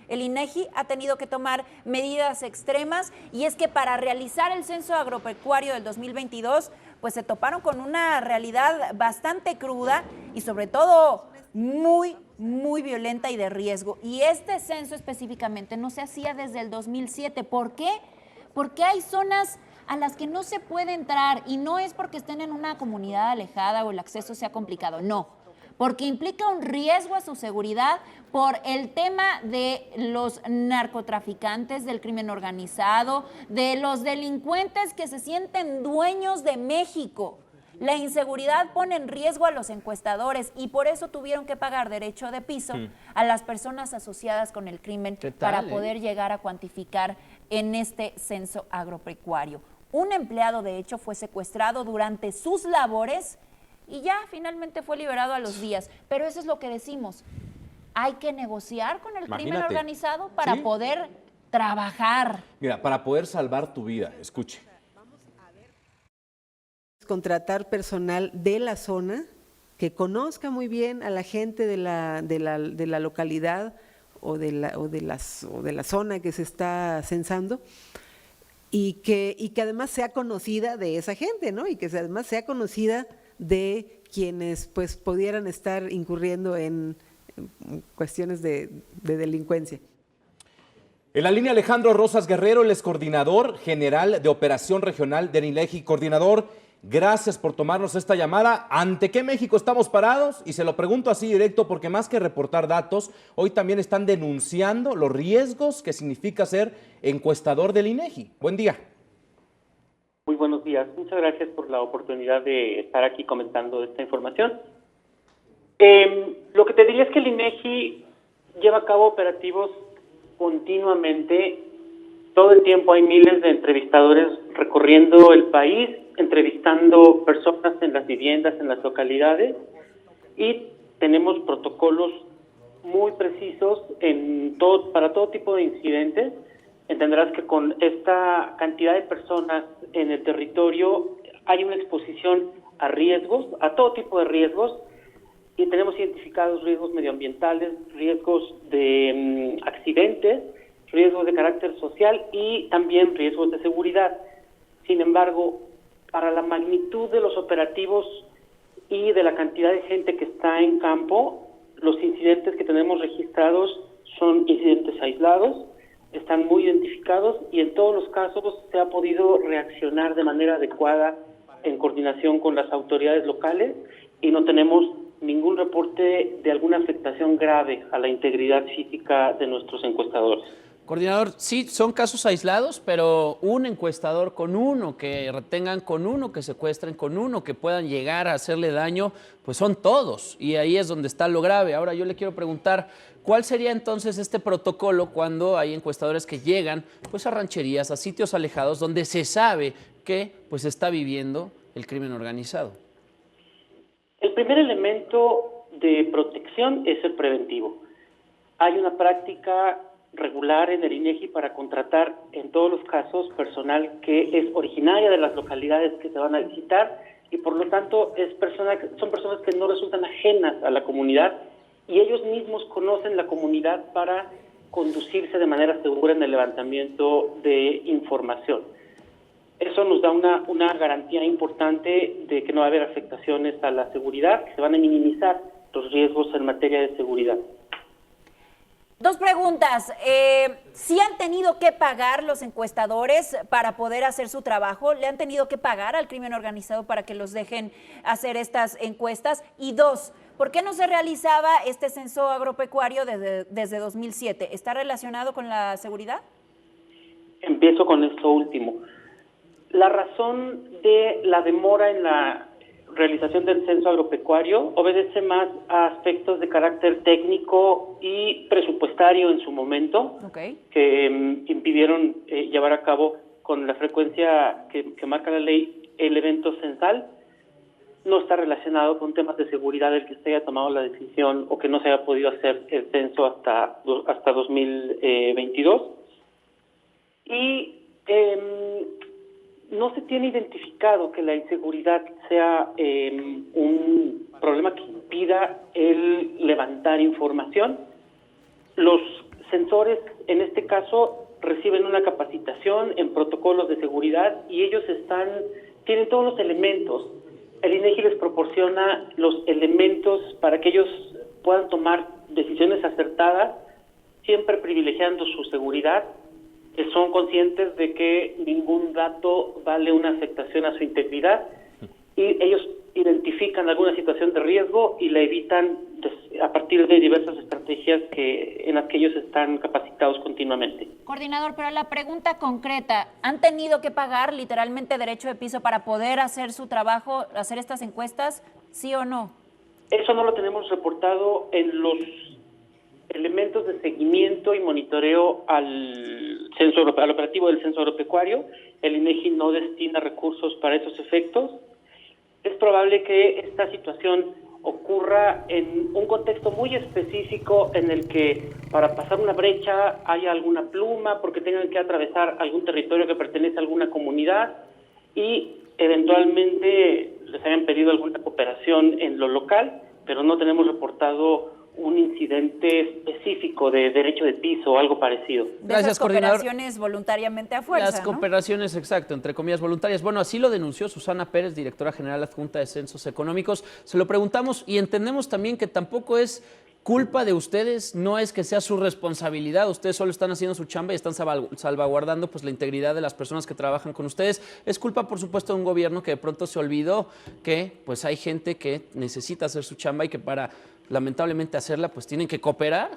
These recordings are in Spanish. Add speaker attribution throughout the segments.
Speaker 1: El INEGI ha tenido que tomar medidas extremas y es que para realizar el censo agropecuario del 2022, pues se toparon con una realidad bastante cruda y sobre todo muy violenta y de riesgo. Y este censo específicamente no se hacía desde el 2007. ¿Por qué? Porque hay zonas a las que no se puede entrar y no es porque estén en una comunidad alejada o el acceso sea complicado, no, porque implica un riesgo a su seguridad por el tema de los narcotraficantes, del crimen organizado, de los delincuentes que se sienten dueños de México. La inseguridad pone en riesgo a los encuestadores y por eso tuvieron que pagar derecho de piso a las personas asociadas con el crimen para poder llegar a cuantificar en este censo agropecuario. Un empleado, de hecho, fue secuestrado durante sus labores y ya finalmente fue liberado a los días. Pero eso es lo que decimos. Hay que negociar con el crimen organizado para poder trabajar.
Speaker 2: Mira, para poder salvar tu vida, escuche.
Speaker 3: Contratar personal de la zona que conozca muy bien a la gente de la localidad o de la zona que se está censando y que además sea conocida de esa gente, ¿no? Y que además sea conocida de quienes pues pudieran estar incurriendo en cuestiones de delincuencia.
Speaker 2: En la línea Alejandro Rosas Guerrero, el excoordinador general de operación regional del INEGI. Coordinador, gracias por tomarnos esta llamada. ¿Ante qué México estamos parados? Y se lo pregunto así directo porque más que reportar datos, hoy también están denunciando los riesgos que significa ser encuestador del INEGI. Buen día.
Speaker 4: Muy buenos días. Muchas gracias por la oportunidad de estar aquí comentando esta información. Lo que te diría es que el INEGI lleva a cabo operativos continuamente. Todo el tiempo hay miles de entrevistadores recorriendo el país, entrevistando personas en las viviendas, en las localidades, y tenemos protocolos muy precisos para todo tipo de incidentes. Entenderás que con esta cantidad de personas en el territorio hay una exposición a riesgos, a todo tipo de riesgos, y tenemos identificados riesgos medioambientales, riesgos de accidentes, riesgos de carácter social y también riesgos de seguridad. Sin embargo, para la magnitud de los operativos y de la cantidad de gente que está en campo, los incidentes que tenemos registrados son incidentes aislados, están muy identificados y en todos los casos se ha podido reaccionar de manera adecuada en coordinación con las autoridades locales y no tenemos ningún reporte de alguna afectación grave a la integridad física de nuestros encuestadores.
Speaker 5: Coordinador, sí, son casos aislados, pero un encuestador con uno, que retengan con uno, que secuestren con uno, que puedan llegar a hacerle daño, pues son todos. Y ahí es donde está lo grave. Ahora yo le quiero preguntar, ¿cuál sería entonces este protocolo cuando hay encuestadores que llegan pues a rancherías, a sitios alejados, donde se sabe que pues está viviendo el crimen organizado?
Speaker 4: El primer elemento de protección es el preventivo. Hay una práctica regular en el INEGI para contratar en todos los casos personal que es originaria de las localidades que se van a visitar y por lo tanto son personas que no resultan ajenas a la comunidad y ellos mismos conocen la comunidad para conducirse de manera segura en el levantamiento de información. Eso nos da una garantía importante de que no va a haber afectaciones a la seguridad, que se van a minimizar los riesgos en materia de seguridad.
Speaker 1: Dos preguntas. ¿Sí han tenido que pagar los encuestadores para poder hacer su trabajo? ¿Le han tenido que pagar al crimen organizado para que los dejen hacer estas encuestas? Y dos, ¿por qué no se realizaba este censo agropecuario desde 2007? ¿Está relacionado con la seguridad?
Speaker 4: Empiezo con esto último. La razón de la demora en la realización del censo agropecuario obedece más a aspectos de carácter técnico y presupuestario en su momento, que impidieron llevar a cabo con la frecuencia que marca la ley el evento censal. No está relacionado con temas de seguridad el que se haya tomado la decisión o que no se haya podido hacer el censo hasta 2022. Y no se tiene identificado que la inseguridad sea un problema que impida el levantar información. Los sensores, en este caso, reciben una capacitación en protocolos de seguridad y ellos tienen todos los elementos. El INEGI les proporciona los elementos para que ellos puedan tomar decisiones acertadas, siempre privilegiando su seguridad, que son conscientes de que ningún dato vale una afectación a su integridad y ellos identifican alguna situación de riesgo y la evitan a partir de diversas estrategias en las que ellos están capacitados continuamente.
Speaker 1: Coordinador, pero la pregunta concreta, ¿han tenido que pagar literalmente derecho de piso para poder hacer su trabajo, hacer estas encuestas, sí o no?
Speaker 4: Eso no lo tenemos reportado en los elementos de seguimiento y monitoreo al operativo del censo agropecuario. El INEGI no destina recursos para esos efectos. Es probable que esta situación ocurra en un contexto muy específico en el que para pasar una brecha haya alguna pluma porque tengan que atravesar algún territorio que pertenece a alguna comunidad y eventualmente les hayan pedido alguna cooperación en lo local, pero no tenemos reportado un incidente específico de derecho de piso o algo parecido.
Speaker 5: Gracias,
Speaker 1: esas
Speaker 5: coordinador.
Speaker 1: cooperaciones voluntariamente a fuerza,
Speaker 5: Las cooperaciones, exacto, entre comillas voluntarias. Bueno, así lo denunció Susana Pérez, directora general adjunta de Censos Económicos. Se lo preguntamos y entendemos también que tampoco es culpa de ustedes, no es que sea su responsabilidad. Ustedes solo están haciendo su chamba y están salvaguardando pues, la integridad de las personas que trabajan con ustedes. Es culpa, por supuesto, de un gobierno que de pronto se olvidó que pues, hay gente que necesita hacer su chamba y que para lamentablemente hacerla, pues tienen que cooperar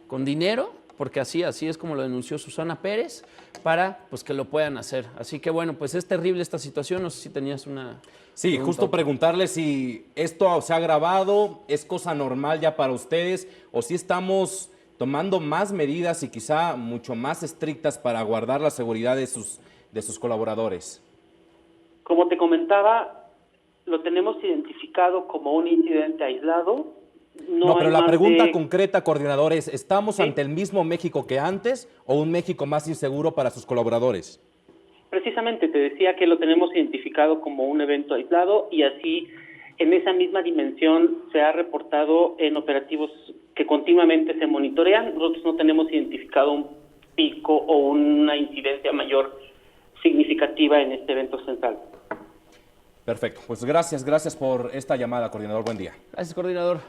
Speaker 5: con dinero, porque así es como lo denunció Susana Pérez, para pues que lo puedan hacer. Así que bueno, pues es terrible esta situación. No sé si tenías una...
Speaker 2: Sí,
Speaker 5: pregunta.
Speaker 2: justo preguntarle si esto se ha agravado, es cosa normal ya para ustedes, o si estamos tomando más medidas y quizá mucho más estrictas para guardar la seguridad de sus colaboradores.
Speaker 4: Como te comentaba, lo tenemos identificado como un incidente aislado.
Speaker 2: No, pero
Speaker 4: hay
Speaker 2: la
Speaker 4: más
Speaker 2: pregunta
Speaker 4: de-
Speaker 2: concreta, coordinador, es, ¿estamos
Speaker 4: Sí.
Speaker 2: ante el mismo México que antes o un México más inseguro para sus colaboradores?
Speaker 4: Precisamente te decía que lo tenemos identificado como un evento aislado y así en esa misma dimensión se ha reportado en operativos que continuamente se monitorean. Nosotros no tenemos identificado un pico o una incidencia mayor significativa en este evento central.
Speaker 2: Perfecto, pues gracias por esta llamada, coordinador, buen día.
Speaker 5: Gracias, coordinador.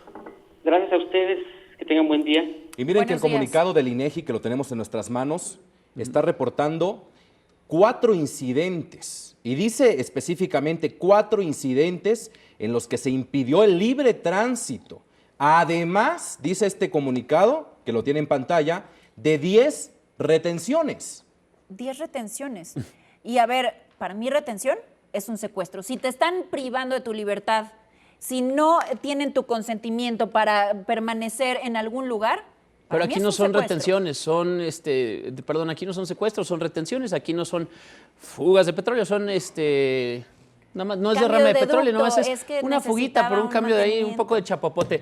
Speaker 4: Gracias a ustedes, que tengan buen día.
Speaker 2: Y miren que el
Speaker 1: Buenos días.
Speaker 2: comunicado del INEGI, que lo tenemos en nuestras manos, está reportando 4 incidentes. Y dice específicamente 4 incidentes en los que se impidió el libre tránsito. Además, dice este comunicado, que lo tiene en pantalla, de 10 retenciones.
Speaker 1: 10 retenciones. Y a ver, para mí retención es un secuestro. Si te están privando de tu libertad, si no tienen tu consentimiento para permanecer en algún lugar, para
Speaker 5: Pero
Speaker 1: mí
Speaker 5: aquí
Speaker 1: es
Speaker 5: no
Speaker 1: un
Speaker 5: son
Speaker 1: secuestro.
Speaker 5: retenciones, perdón, aquí no son secuestros, son retenciones, aquí no son fugas de petróleo, son nada más, no es
Speaker 1: Cambio
Speaker 5: derrame de
Speaker 1: de
Speaker 5: petróleo,
Speaker 1: ducto,
Speaker 5: nomás es
Speaker 1: es que
Speaker 5: una fuguita por un
Speaker 1: necesitaba un
Speaker 5: cambio de ahí, un
Speaker 1: mantenimiento.
Speaker 5: poco de chapopote.